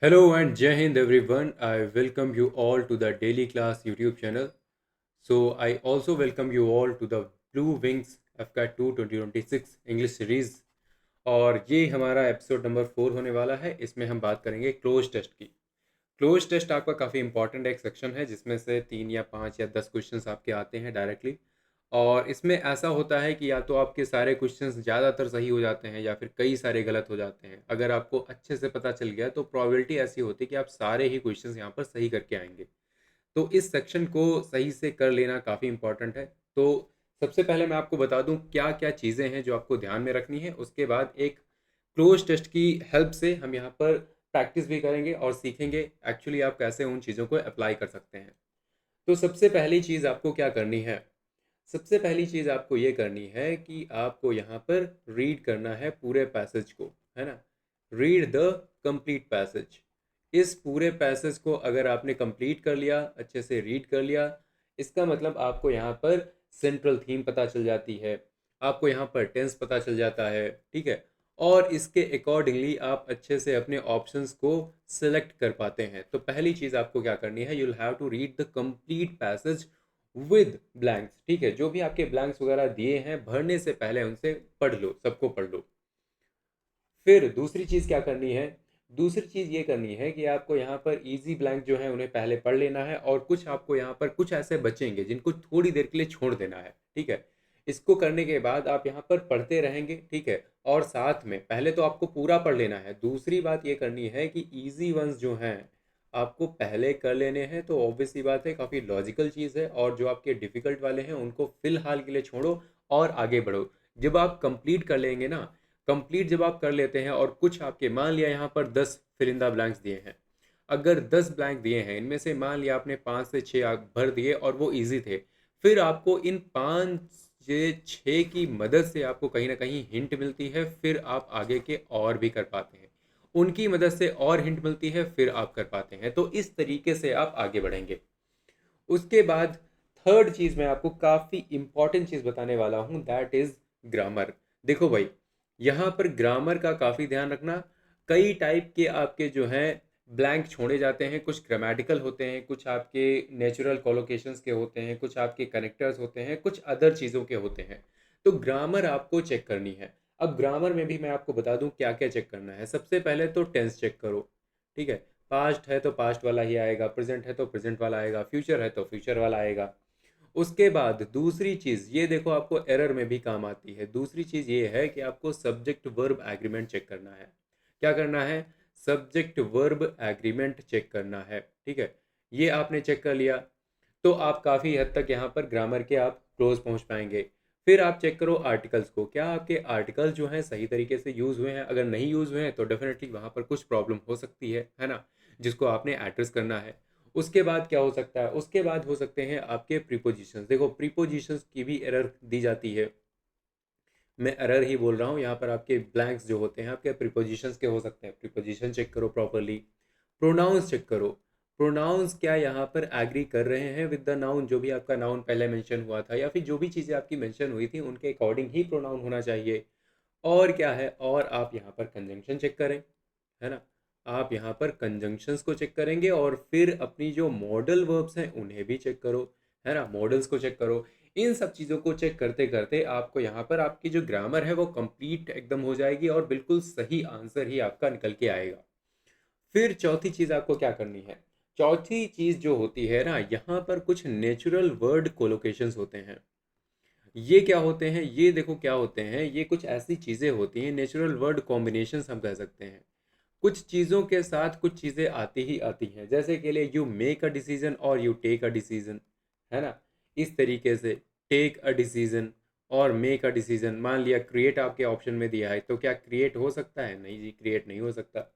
Hello and Jai Hind everyone. I welcome you all to the Daily Class YouTube channel. So I also welcome you all to the Blue Wings FCAT 2 2026 English series. और ये हमारा episode number 4 होने वाला है। इसमें हम बात करेंगे क्लोज टेस्ट की। क्लोज टेस्ट आपका काफ़ी इंपॉर्टेंट एक सेक्शन है जिसमें से 3 या 5 या 10 क्वेश्चंस आपके आते हैं डायरेक्टली। और इसमें ऐसा होता है कि या तो आपके सारे क्वेश्चंस ज़्यादातर सही हो जाते हैं या फिर कई सारे गलत हो जाते हैं। अगर आपको अच्छे से पता चल गया तो प्रोबेबिलिटी ऐसी होती है कि आप सारे ही क्वेश्चंस यहाँ पर सही करके आएंगे। तो इस सेक्शन को सही से कर लेना काफ़ी इंपॉर्टेंट है। तो सबसे पहले मैं आपको बता दूं क्या क्या चीज़ें हैं जो आपको ध्यान में रखनी है। उसके बाद एक क्लोज टेस्ट की हेल्प से हम यहाँ पर प्रैक्टिस भी करेंगे और सीखेंगे एक्चुअली आप कैसे उन चीज़ों को अप्लाई कर सकते हैं। तो सबसे पहली चीज़ आपको क्या करनी है? सबसे पहली चीज़ आपको ये करनी है कि आपको यहाँ पर रीड करना है पूरे पैसेज को, है ना। Read the complete passage. इस पूरे पैसेज को अगर आपने कंप्लीट कर लिया, अच्छे से रीड कर लिया, इसका मतलब आपको यहाँ पर सेंट्रल थीम पता चल जाती है, आपको यहाँ पर टेंस पता चल जाता है, ठीक है। और इसके अकॉर्डिंगली आप अच्छे से अपने ऑप्शंस को सिलेक्ट कर पाते हैं। तो पहली चीज़ आपको क्या करनी है, you'll have to read the complete passage with blanks, ठीक है। जो भी आपके ब्लैंक्स वगैरह दिए हैं भरने से पहले उनसे पढ़ लो, सबको पढ़ लो। फिर दूसरी चीज़ क्या करनी है? दूसरी चीज़ ये करनी है कि आपको यहाँ पर इजी ब्लैंक जो है उन्हें पहले पढ़ लेना है, और कुछ आपको यहाँ पर कुछ ऐसे बचेंगे जिनको थोड़ी देर के लिए छोड़ देना है, ठीक है। इसको करने के बाद आप यहाँ पर पढ़ते रहेंगे, ठीक है। और साथ में पहले तो आपको पूरा पढ़ लेना है। दूसरी बात ये करनी है कि इजी वंस जो हैं आपको पहले कर लेने हैं। तो ऑब्वियस सी बात है, काफ़ी लॉजिकल चीज़ है। और जो आपके डिफ़िकल्ट वाले हैं उनको फ़िलहाल के लिए छोड़ो और आगे बढ़ो। जब आप कंप्लीट कर लेंगे ना, कंप्लीट जब आप कर लेते हैं और कुछ आपके, मान लिया यहाँ पर 10 फिलिंदा ब्लैंक्स दिए हैं, अगर 10 ब्लैंक दिए हैं इनमें से मान लिया आपने 5 से 6 आप भर दिए और वो इजी थे, फिर आपको इन 5 से 6 की मदद से आपको कहीं ना कहीं हिंट मिलती है, फिर आप आगे के और भी कर पाते हैं। उनकी मदद से और हिंट मिलती है, फिर आप कर पाते हैं। तो इस तरीके से आप आगे बढ़ेंगे। उसके बाद थर्ड चीज़ मैं आपको काफ़ी इंपॉर्टेंट चीज़ बताने वाला हूँ, दैट इज़ ग्रामर। देखो भाई, यहाँ पर ग्रामर का काफ़ी ध्यान रखना। कई टाइप के आपके जो हैं ब्लैंक छोड़े जाते हैं। कुछ ग्रामेटिकल होते हैं, कुछ आपके नेचुरल कोलोकेशंस के होते हैं, कुछ आपके कनेक्टर्स होते हैं, कुछ अदर चीज़ों के होते हैं। तो ग्रामर आपको चेक करनी है। अब ग्रामर में भी मैं आपको बता दूं क्या क्या चेक करना है। सबसे पहले तो टेंस चेक करो, ठीक है। पास्ट है तो पास्ट वाला ही आएगा, प्रेजेंट है तो प्रेजेंट वाला आएगा, फ्यूचर है तो फ्यूचर वाला आएगा। उसके बाद दूसरी चीज़ ये देखो, आपको एरर में भी काम आती है। दूसरी चीज़ ये है कि आपको सब्जेक्ट वर्ब एग्रीमेंट चेक करना है। क्या करना है? सब्जेक्ट वर्ब एग्रीमेंट चेक करना है, ठीक है। ये आपने चेक कर लिया तो आप काफ़ी हद तक यहाँ पर ग्रामर के आप क्लोज पहुँच पाएंगे। फिर आप चेक करो आर्टिकल्स को, क्या आपके आर्टिकल्स जो हैं सही तरीके से यूज़ हुए हैं। अगर नहीं यूज़ हुए हैं तो डेफिनेटली वहाँ पर कुछ प्रॉब्लम हो सकती है ना, जिसको आपने एड्रेस करना है। उसके बाद क्या हो सकता है? उसके बाद हो सकते हैं आपके प्रीपोजिशंस। देखो, प्रीपोजिशंस की भी एरर दी जाती है। मैं एरर ही बोल रहा हूँ यहाँ पर। आपके ब्लैंक्स जो होते हैं आपके प्रीपोजिशंस के हो सकते हैं, प्रीपोजिशन चेक करो प्रॉपरली। प्रोनाउंस चेक करो, प्रोनाउंस क्या यहाँ पर एग्री कर रहे हैं विद द नाउन। जो भी आपका नाउन पहले मेंशन हुआ था या फिर जो भी चीज़ें आपकी मेंशन हुई थी उनके अकॉर्डिंग ही प्रोनाउन होना चाहिए। और क्या है, और आप यहाँ पर कंजंक्शन चेक करें, है ना। आप यहाँ पर कंजंक्शंस को चेक करेंगे और फिर अपनी जो मॉडल वर्ब्स हैं उन्हें भी चेक करो, है ना। मॉडल्स को चेक करो। इन सब चीज़ों को चेक करते करते आपको यहाँ पर आपकी जो ग्रामर है वो कंप्लीट एकदम हो जाएगी और बिल्कुल सही आंसर ही आपका निकल के आएगा। फिर चौथी चीज़ आपको क्या करनी है? चौथी चीज़ जो होती है ना, यहाँ पर कुछ नेचुरल वर्ड कोलोकेशंस होते हैं। ये क्या होते हैं? ये देखो क्या होते हैं, ये कुछ ऐसी चीज़ें होती हैं, नेचुरल वर्ड कॉम्बिनेशंस हम कह सकते हैं। कुछ चीज़ों के साथ कुछ चीज़ें आती ही आती हैं। जैसे कि लिए यू मेक अ डिसीजन और यू टेक अ डिसीजन, है ना। इस तरीके से टेक अ डिसीजन और मेक अ डिसीजन। मान लिया क्रिएट आपके ऑप्शन में दिया है, तो क्या क्रिएट हो सकता है? नहीं जी, क्रिएट नहीं हो सकता।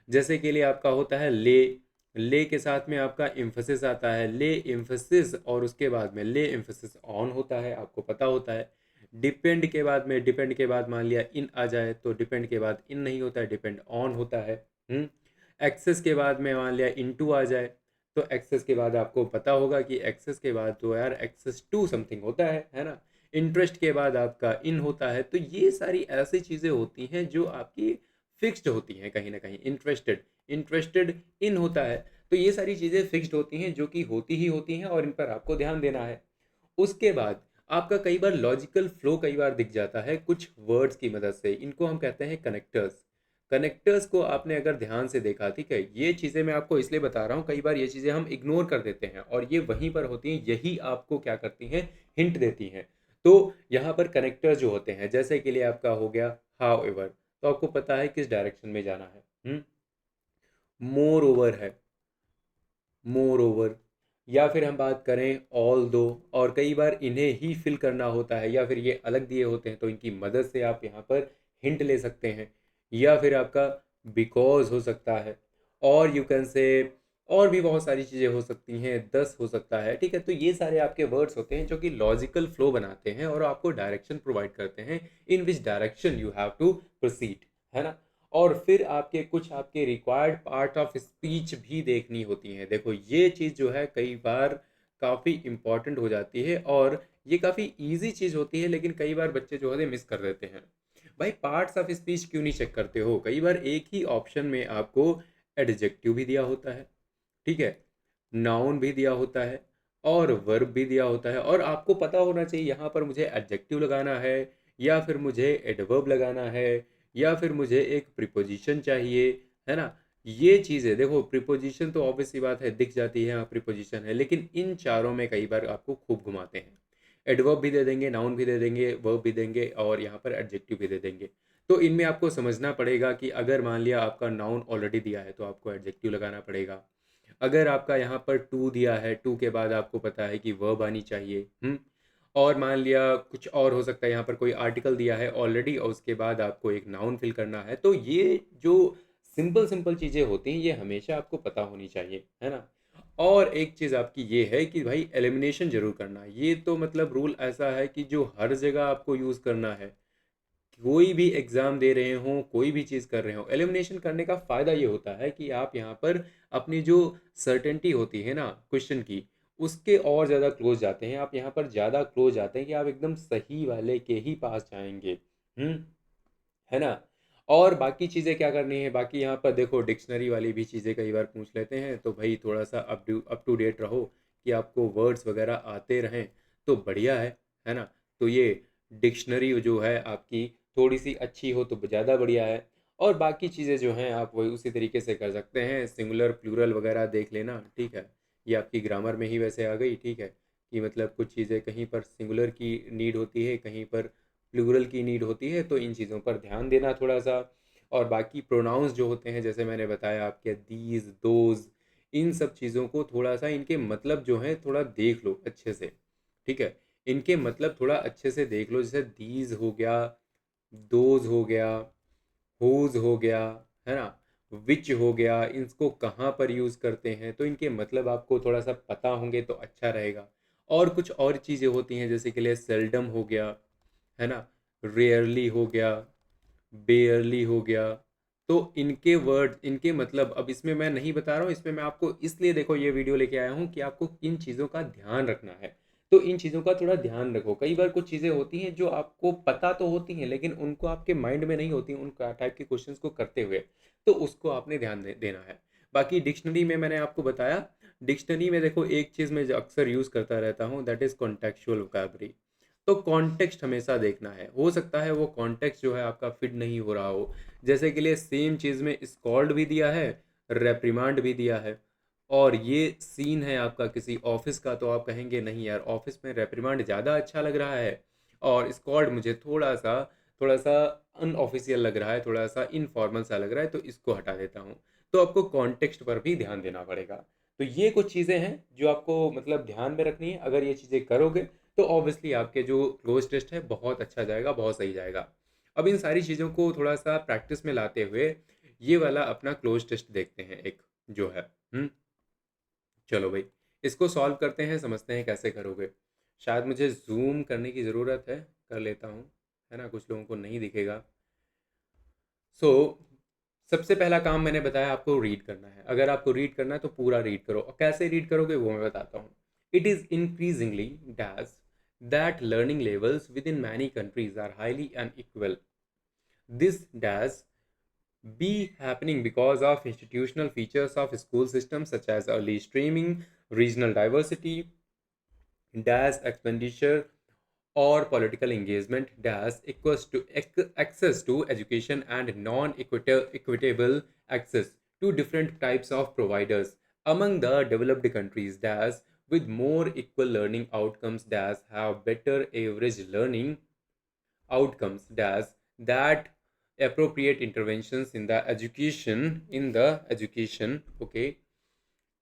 जैसे कि लिए आपका होता है ले, ले के साथ में आपका एम्फसिस आता है, ले एम्फसिस, और उसके बाद में ले एम्फसिस ऑन होता है, आपको पता होता है। डिपेंड के बाद में, डिपेंड के बाद मान लिया इन आ जाए तो डिपेंड के बाद इन नहीं होता है, डिपेंड ऑन होता है। एक्सेस के बाद में मान लिया इनटू आ जाए तो एक्सेस के बाद आपको पता होगा कि एक्सेस के बाद तो यार एक्सेस टू समथिंग होता है ना। इंटरेस्ट के बाद आपका इन होता है। तो ये सारी ऐसी चीज़ें होती हैं जो आपकी फिक्स्ड होती हैं कहीं ना कहीं। इंटरेस्टेड, इंटरेस्टेड इन होता है। तो ये सारी चीज़ें फिक्स्ड होती हैं जो कि होती ही होती हैं और इन पर आपको ध्यान देना है। उसके बाद आपका कई बार लॉजिकल फ्लो कई बार दिख जाता है कुछ वर्ड्स की मदद से, इनको हम कहते हैं कनेक्टर्स। कनेक्टर्स को आपने अगर ध्यान से देखा, ठीक है, ये चीज़ें मैं आपको इसलिए बता रहा हूँ, कई बार ये चीज़ें हम इग्नोर कर देते हैं और ये वहीं पर होती हैं, यही आपको क्या करती हैं, हिंट देती हैं। तो यहाँ पर कनेक्टर्स जो होते हैं, जैसे कि लिए आपका हो गया हाउ एवर, तो आपको पता है किस डायरेक्शन में जाना है। मोर ओवर है, मोर ओवर। या फिर हम बात करें ऑल दो, और कई बार इन्हें ही फिल करना होता है या फिर ये अलग दिए होते हैं तो इनकी मदद से आप यहाँ पर हिंट ले सकते हैं। या फिर आपका बिकॉज हो सकता है, और यू कैन से, और भी बहुत सारी चीज़ें हो सकती हैं, दस हो सकता है, ठीक है। तो ये सारे आपके वर्ड्स होते हैं जो कि लॉजिकल फ्लो बनाते हैं और आपको डायरेक्शन प्रोवाइड करते हैं, in which direction you have to proceed, है ना। और फिर आपके कुछ आपके रिक्वायर्ड पार्ट ऑफ स्पीच भी देखनी होती हैं। देखो ये चीज़ जो है कई बार काफ़ी इम्पॉर्टेंट हो जाती है और ये काफ़ी इजी चीज़ होती है, लेकिन कई बार बच्चे जो है मिस कर देते हैं। भाई पार्ट्स ऑफ स्पीच क्यों नहीं चेक करते हो? कई बार एक ही ऑप्शन में आपको एडजेक्टिव भी दिया होता है, ठीक है, नाउन भी दिया होता है और वर्ब भी दिया होता है, और आपको पता होना चाहिए यहाँ पर मुझे एडजेक्टिव लगाना है या फिर मुझे एडवर्ब लगाना है या फिर मुझे एक प्रीपोजिशन चाहिए, है ना। ये चीज़ें देखो, प्रीपोजिशन तो ऑब्वियस सी बात है दिख जाती है, हाँ प्रीपोजिशन है, लेकिन इन चारों में कई बार आपको खूब घुमाते हैं। एडवर्ब भी दे देंगे, नाउन भी दे देंगे, वर्ब भी देंगे और यहाँ पर एडजेक्टिव भी दे देंगे। तो इनमें आपको समझना पड़ेगा कि अगर मान लिया आपका नाउन ऑलरेडी दिया है तो आपको एडजेक्टिव लगाना पड़ेगा। अगर आपका यहाँ पर टू दिया है, टू के बाद आपको पता है कि वर्ब आनी चाहिए। और मान लिया कुछ और हो सकता है, यहाँ पर कोई आर्टिकल दिया है ऑलरेडी और उसके बाद आपको एक नाउन फिल करना है। तो ये जो सिंपल सिंपल चीज़ें होती हैं ये हमेशा आपको पता होनी चाहिए, है ना। और एक चीज़ आपकी ये है कि भाई एलिमिनेशन जरूर करना, ये तो मतलब रूल ऐसा है कि जो हर जगह आपको यूज़ करना है। कोई भी एग्ज़ाम दे रहे हों, कोई भी चीज़ कर रहे हों, एलिमिनेशन करने का फ़ायदा ये होता है कि आप यहाँ पर अपनी जो सर्टेनिटी होती है ना क्वेश्चन की, उसके और ज़्यादा क्लोज जाते हैं। आप यहाँ पर ज़्यादा क्लोज जाते हैं कि आप एकदम सही वाले के ही पास जाएंगे। हम्म, है ना। और बाकी चीज़ें क्या करनी है, बाकी यहाँ पर देखो डिक्शनरी वाली भी चीज़ें कई बार पूछ लेते हैं, तो भाई थोड़ा सा अप टू डेट रहो कि आपको वर्ड्स वगैरह आते रहें तो बढ़िया है ना। तो ये डिक्शनरी जो है आपकी थोड़ी सी अच्छी हो तो ज़्यादा बढ़िया है। और बाकी चीज़ें जो हैं आप वही उसी तरीके से कर सकते हैं, सिंगुलर प्लूरल वगैरह देख लेना, ठीक है। ये आपकी ग्रामर में ही वैसे आ गई, ठीक है, कि मतलब कुछ चीज़ें कहीं पर सिंगुलर की नीड होती है, कहीं पर प्लूरल की नीड होती है, तो इन चीज़ों पर ध्यान देना थोड़ा सा। और बाकी प्रोनाउंस जो होते हैं जैसे मैंने बताया आपके दीज दोज, इन सब चीज़ों को थोड़ा सा इनके मतलब जो है थोड़ा देख लो अच्छे से, ठीक है। इनके मतलब थोड़ा अच्छे से देख लो, जैसे दीज हो गया, दोज हो गया, हुज हो गया, है ना, विच हो गया, इनको कहाँ पर यूज़ करते हैं, तो इनके मतलब आपको थोड़ा सा पता होंगे तो अच्छा रहेगा। और कुछ और चीज़ें होती हैं जैसे कि लिए सेल्डम हो गया, है ना, रेयरली हो गया, बेयरली हो गया। तो इनके वर्ड, इनके मतलब अब इसमें मैं नहीं बता रहा हूँ, इसमें मैं आपको इसलिए देखो ये वीडियो लेके आया हूँ कि आपको इन चीज़ों का ध्यान रखना है। तो इन चीज़ों का थोड़ा ध्यान रखो, कई बार कुछ चीज़ें होती हैं जो आपको पता तो होती हैं लेकिन उनको आपके माइंड में नहीं होती उन टाइप के क्वेश्चंस को करते हुए, तो उसको आपने ध्यान देना है। बाकी डिक्शनरी में मैंने आपको बताया, डिक्शनरी में देखो एक चीज़ मैं जो अक्सर यूज़ करता रहता हूँ दैट इज़ कॉन्टेक्चुअल वोकैबुलरी। तो कॉन्टेक्स्ट हमेशा देखना है, हो सकता है वो कॉन्टेक्स्ट जो है आपका फिट नहीं हो रहा हो। जैसे कि लिए सेम चीज़ में स्कॉल्ड भी दिया है, रेप्रिमांड भी दिया है, और ये सीन है आपका किसी ऑफिस का, तो आप कहेंगे नहीं यार ऑफिस में रेप्रिमांड ज़्यादा अच्छा लग रहा है और स्कॉल्ड मुझे थोड़ा सा अनऑफिशियल लग रहा है, थोड़ा सा इनफॉर्मल सा लग रहा है, तो इसको हटा देता हूँ। तो आपको कॉन्टेक्स्ट पर भी ध्यान देना पड़ेगा। तो ये कुछ चीज़ें हैं जो आपको मतलब ध्यान में रखनी है, अगर ये चीज़ें करोगे तो ऑब्वियसली आपके जो क्लोज टेस्ट है बहुत अच्छा जाएगा, बहुत सही जाएगा। अब इन सारी चीज़ों को थोड़ा सा प्रैक्टिस में लाते हुए ये वाला अपना क्लोज टेस्ट देखते हैं एक, जो है। हम्म, चलो भाई, इसको सॉल्व करते हैं, समझते हैं कैसे करोगे। शायद मुझे जूम करने की ज़रूरत है, कर लेता हूँ, है ना, कुछ लोगों को नहीं दिखेगा। सो सबसे पहला काम मैंने बताया आपको रीड करना है। अगर आपको रीड करना है तो पूरा रीड करो, और कैसे रीड करोगे वो मैं बताता हूँ। It is increasingly dash that learning levels within many countries are highly unequal. This dash be happening because of institutional features of school systems such as early streaming, regional diversity, dash expenditure, or political engagement dash equals to access to education and non-equitable access to different types of providers among the developed countries dash with more equal learning outcomes dash have better average learning outcomes dash that appropriate interventions in the education, okay,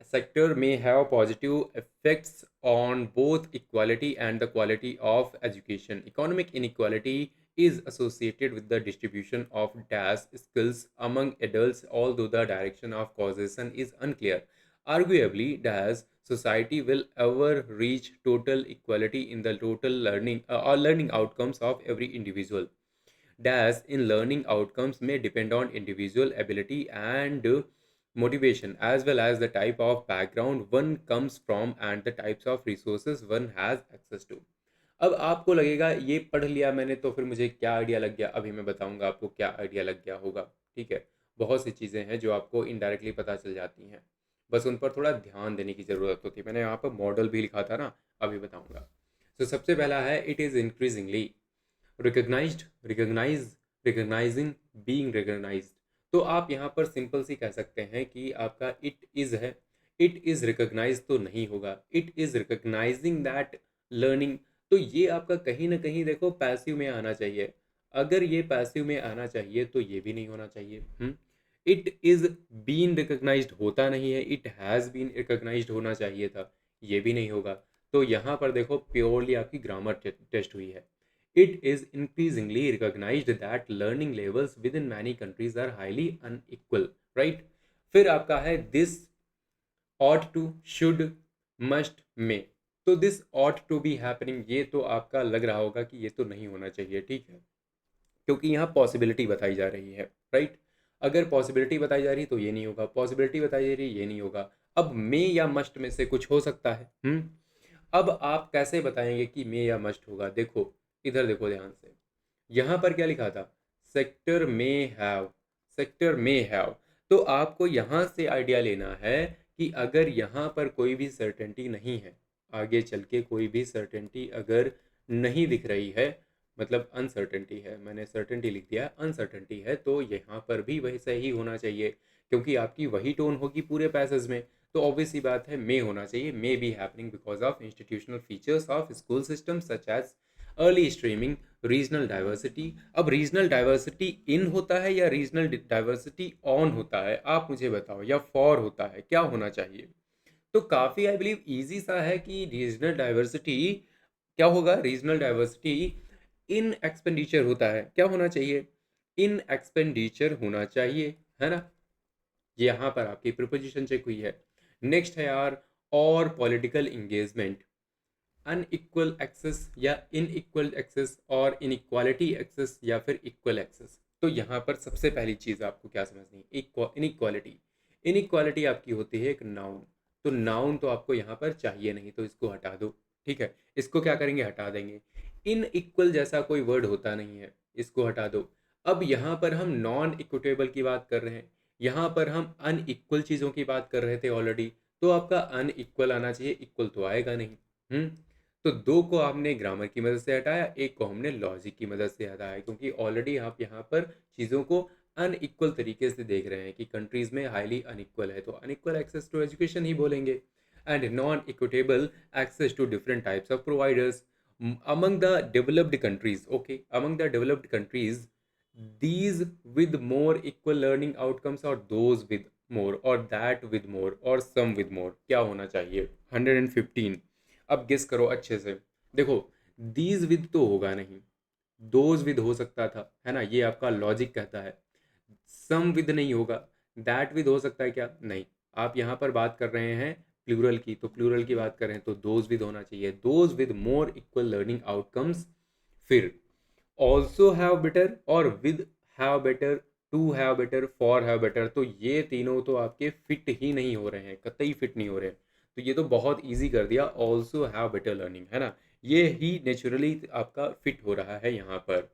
sector may have positive effects on both equality and the quality of education. Economic inequality is associated with the distribution of dash skills among adults, although the direction of causation is unclear. Arguably, dash society will ever reach total equality in the total learning or learning outcomes of every individual. Dash in learning outcomes may depend on individual ability and motivation as well as the type of background one comes from and the types of resources one has access to. अब आपको लगेगा ये पढ़ लिया मैंने तो फिर मुझे क्या आइडिया लग गया, अभी मैं बताऊंगा आपको क्या आइडिया लग गया होगा। ठीक है, बहुत सी चीज़ें हैं जो आपको इनडायरेक्टली पता चल जाती हैं, बस उन पर थोड़ा ध्यान देने की ज़रूरत होती है। मैंने यहाँ पर मॉडल भी लिखा था ना, अभी बताऊंगा। तो सबसे पहला है it is increasingly recognised, recognise, recognising, being recognised. तो आप यहाँ पर सिंपल सी कह सकते हैं कि आपका इट इज़ है, इट इज़ रिकग्नाइज तो नहीं होगा, it is recognising that learning. तो ये आपका कहीं ना कहीं देखो पैसिव में आना चाहिए। अगर ये पैसिव में आना चाहिए तो ये भी नहीं होना चाहिए। इट इज़ बीन रिकग्नाइज्ड होता नहीं है, इट हैज़ बीन रिकग्नाइज्ड होना चाहिए था, ये भी नहीं होगा। तो यहाँ पर देखो प्योरली आपकी ग्रामर टेस्ट हुई है। It is increasingly recognized that learning levels within many countries are highly unequal, right? फिर आपका है this ought to, should, must, may। तो this ought to be happening ये तो आपका लग रहा होगा कि ये तो नहीं होना चाहिए, ठीक है, क्योंकि यहाँ पॉसिबिलिटी बताई जा रही है, राइट। अगर पॉसिबिलिटी बताई जा रही है तो ये नहीं होगा, पॉसिबिलिटी बताई जा रही है ये नहीं होगा। अब मे या मस्ट में से कुछ हो सकता है। अब आप कैसे बताएंगे कि मे या मस्ट होगा? देखो इधर देखो ध्यान से, यहाँ पर क्या लिखा था, सेक्टर में हैव, सेक्टर में हैव। तो आपको यहाँ से आइडिया लेना है कि अगर यहाँ पर कोई भी सर्टेनिटी नहीं है, आगे चल के कोई भी सर्टेनिटी अगर नहीं दिख रही है, मतलब अनसर्टेनिटी है, मैंने सर्टेनिटी लिख दिया, अनसर्टेनिटी है, तो यहाँ पर भी वही सही होना चाहिए क्योंकि आपकी वही टोन होगी पूरे पैसेज में। तो ऑब्वियस सी बात है मे होना चाहिए, may be happening because of institutional features of school system such as early streaming, regional diversity. अब रीजनल डाइवर्सिटी इन होता है या रीजनल डाइवर्सिटी ऑन होता है, आप मुझे बताओ, या फॉर होता है, क्या होना चाहिए? तो काफ़ी आई बिलीव ईजी सा है कि रीजनल डाइवर्सिटी क्या होगा, रीजनल डाइवर्सिटी इन एक्सपेंडिचर होता है, क्या होना चाहिए, इन एक्सपेंडिचर होना चाहिए, है ना। यहाँ पर आपकी प्रिपोजिशन चेक हुई है। नेक्स्ट है यार, और पॉलिटिकल इंगेजमेंट, अनइक्वल एक्सेस या इनइक्वल एक्सेस, और इनइक्वालिटी एक्सेस या फिर इक्वल एक्सेस। तो यहाँ पर सबसे पहली चीज़ आपको क्या समझनी है, इनइक्वालिटी। इनइक्वालिटी आपकी होती है एक नाउन, तो नाउन तो आपको यहाँ पर चाहिए नहीं, तो इसको हटा दो, ठीक है, इसको क्या करेंगे, हटा देंगे। इनइक्वल जैसा कोई वर्ड होता नहीं है, इसको हटा दो। अब यहाँ पर हम नॉन इक्विटेबल की बात कर रहे हैं, यहाँ पर हम अनइक्वल चीज़ों की बात कर रहे थे ऑलरेडी, तो आपका अनइक्वल आना चाहिए, इक्वल तो आएगा नहीं। तो दो को आपने ग्रामर की मदद से हटाया, एक को हमने लॉजिक की मदद से हटाया, क्योंकि ऑलरेडी आप यहाँ पर चीज़ों को अनइक्वल तरीके से देख रहे हैं कि कंट्रीज में हाईली अनइक्वल है, तो अनइक्वल एक्सेस टू एजुकेशन ही बोलेंगे। And non equitable access to different types of providers among the developed countries, okay, among the developed countries, these with more equal learning outcomes or those with more or that with more or some with more, क्या होना चाहिए, 115। अब guess करो अच्छे से, देखो these with तो होगा नहीं, दोज विद हो सकता था, है ना, ये आपका लॉजिक कहता है। सम विद नहीं होगा, दैट विद हो सकता है क्या, नहीं। आप यहाँ पर बात कर रहे हैं प्लूरल की, तो प्लूरल की बात कर रहे हैं तो दोज विद होना चाहिए, those with more equal learning outcomes. फिर ऑल्सो हैव बेटर और with have better, to have better, for have better, तो ये तीनों तो आपके फिट ही नहीं हो रहे हैं, कतई फिट नहीं हो रहे हैं। तो ये तो बहुत इजी कर दिया, ऑल्सो हैव बेटर लर्निंग, है ना, ये ही नेचुरली आपका फिट हो रहा है यहाँ पर।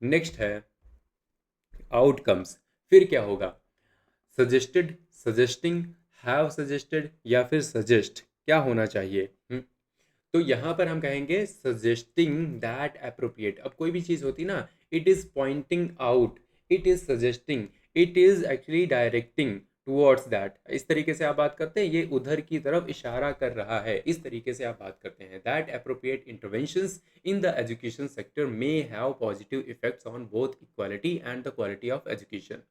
नेक्स्ट है आउटकम्स, फिर क्या होगा, सजेस्टेड, सजेस्टिंग, हैव सजेस्टेड या फिर सजेस्ट, क्या होना चाहिए? तो यहाँ पर हम कहेंगे सजेस्टिंग दैट अप्रोप्रिएट। अब कोई भी चीज़ होती ना, it is pointing out, it is suggesting, it is actually directing towards that. इस तरीके से आप बात करते हैं, ये उधर की तरफ इशारा कर रहा है, इस तरीके से आप बात करते हैं। That appropriate interventions in the education sector may have positive effects on both equality and the quality of education.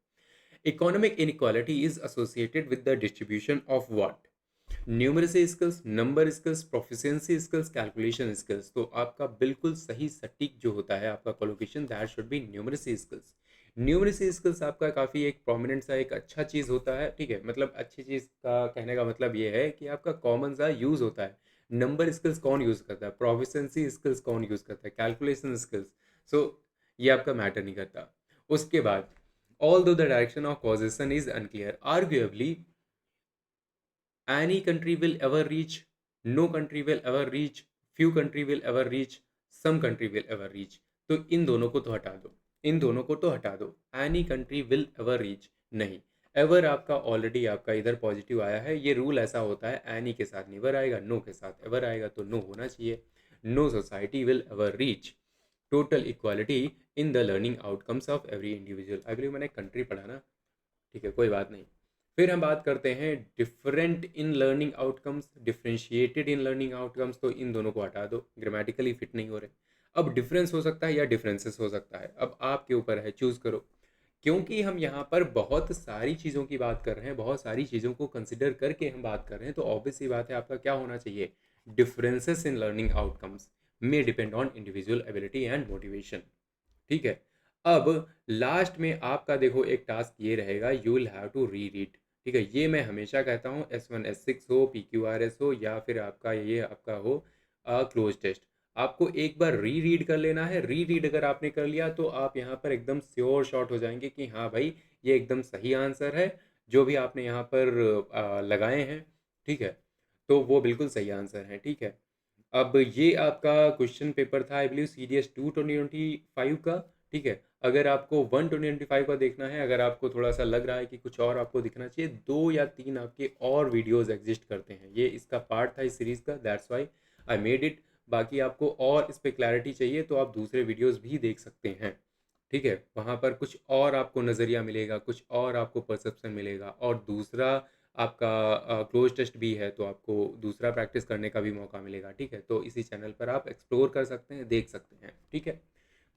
Economic inequality is associated with the distribution of what? Numeracy skills, number skills, proficiency skills, calculation skills. तो आपका बिल्कुल सही सटीक जो होता है आपका collocation, that should be numeracy skills. Numeracy skills आपका काफ़ी एक प्रोमिनेंट सा एक अच्छा चीज़ होता है, ठीक है। मतलब अच्छी चीज़ का कहने का मतलब ये है कि आपका कॉमन सा यूज़ होता है। नंबर स्किल्स कौन यूज़ करता है, प्रोफिशिएंसी स्किल्स कौन यूज़ करता है, कैलकुलेशन स्किल्स। सो ये आपका मैटर नहीं करता। उसके बाद, although the direction of causation is unclear, arguably any country will ever reach, no country will ever reach, few country will ever reach, some country will ever reach। तो इन दोनों को तो हटा दो, इन दोनों को तो हटा दो। Any country will ever reach नहीं, एवर आपका ऑलरेडी आपका इधर पॉजिटिव आया है। ये रूल ऐसा होता है, एनी के साथ नेवर आएगा, नो के साथ एवर आएगा, तो नो होना चाहिए। No society will ever reach total equality in the learning outcomes of every individual. अगली मैंने कंट्री पढ़ा ना, ठीक है, कोई बात नहीं। फिर हम बात करते हैं different in learning outcomes, differentiated in learning outcomes. तो इन दोनों को हटा दो, ग्रामेटिकली फिट नहीं हो रहे। अब डिफरेंस हो सकता है या डिफरेंसेस हो सकता है, अब आपके ऊपर है, चूज़ करो। क्योंकि हम यहाँ पर बहुत सारी चीज़ों की बात कर रहे हैं, बहुत सारी चीज़ों को कंसिडर करके हम बात कर रहे हैं, तो ऑब्वियस सी बात है आपका क्या होना चाहिए, differences in learning outcomes may depend on individual ability and motivation. ठीक है। अब लास्ट में आपका देखो एक टास्क ये रहेगा, you will have to re read. ठीक है, ये मैं हमेशा कहता हूँ, S1 S6 हो, PQRS हो, या फिर आपका ये आपका हो क्लोज टेस्ट, आपको एक बार री रीड कर लेना है। री रीड अगर आपने कर लिया तो आप यहाँ पर एकदम श्योर शॉट हो जाएंगे कि हाँ भाई, ये एकदम सही आंसर है, जो भी आपने यहाँ पर लगाए हैं। ठीक है, तो वो बिल्कुल सही आंसर है। ठीक है, अब ये आपका क्वेश्चन पेपर था आई बिलीव CDS 2 2025 का। ठीक है, अगर आपको 1 2025 का देखना है, अगर आपको थोड़ा सा लग रहा है कि कुछ और आपको दिखना चाहिए, 2 या 3 आपके और वीडियोस एग्जिस्ट करते हैं, ये इसका पार्ट था इस सीरीज़ का, that's why I made it. बाकी आपको और इस पर क्लैरिटी चाहिए तो आप दूसरे वीडियोस भी देख सकते हैं। ठीक है, वहाँ पर कुछ और आपको नज़रिया मिलेगा, कुछ और आपको परसेप्शन मिलेगा, और दूसरा आपका क्लोज टेस्ट भी है, तो आपको दूसरा प्रैक्टिस करने का भी मौका मिलेगा। ठीक है, तो इसी चैनल पर आप एक्सप्लोर कर सकते हैं, देख सकते हैं। ठीक है,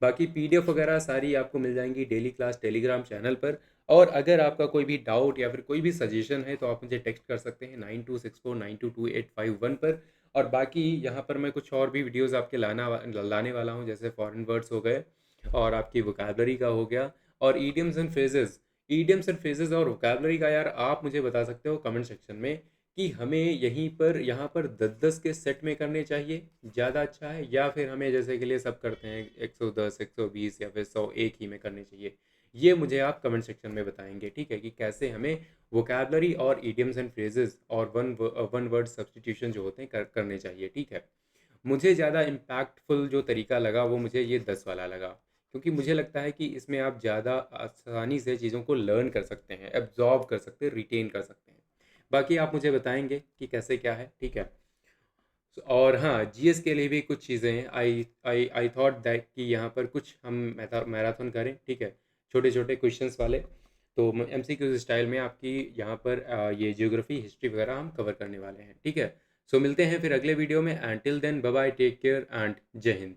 बाकी PDF वगैरह सारी आपको मिल जाएंगी डेली क्लास टेलीग्राम चैनल पर। और अगर आपका कोई भी डाउट या फिर कोई भी सजेशन है तो आप मुझे टेक्स्ट कर सकते हैं 9264922851 पर। और बाकी यहाँ पर मैं कुछ और भी वीडियोस आपके लाने वाला हूँ, जैसे फॉरेन वर्ड्स हो गए, और आपकी वोकैबलरी का हो गया, और idioms and phrases. Idioms and phrases और वोकैबलरी का यार आप मुझे बता सकते हो कमेंट सेक्शन में कि हमें यहीं पर यहाँ पर 10-10 के सेट में करने चाहिए, ज़्यादा अच्छा है, या फिर हमें जैसे के लिए सब करते हैं 110 120 या फिर 100 एक ही में करने चाहिए। ये मुझे आप कमेंट सेक्शन में बताएंगे। ठीक है, कि कैसे हमें वोकैबलरी और ईडियम्स एंड फ्रेजेस और वन वर्ड सब्सटीट्यूशन जो होते हैं करने चाहिए। ठीक है, मुझे ज़्यादा इम्पैक्टफुल जो तरीका लगा वो मुझे ये 10 वाला लगा, क्योंकि मुझे लगता है कि इसमें आप ज़्यादा आसानी से चीज़ों को लर्न कर सकते हैं, एब्जॉर्ब कर सकते हैं, रिटेन कर सकते हैं। बाकी आप मुझे बताएंगे कि कैसे क्या है। ठीक है, और हाँ, GS के लिए भी कुछ चीज़ें हैं। आई थॉट दैट कि यहाँ पर कुछ हम मैराथन करें। ठीक है, छोटे छोटे क्वेश्चंस वाले, तो MCQ स्टाइल में आपकी यहाँ पर ये जियोग्राफी हिस्ट्री वगैरह हम कवर करने वाले हैं। ठीक है, सो मिलते हैं फिर अगले वीडियो में। And till then bye bye, take care and जय हिंद।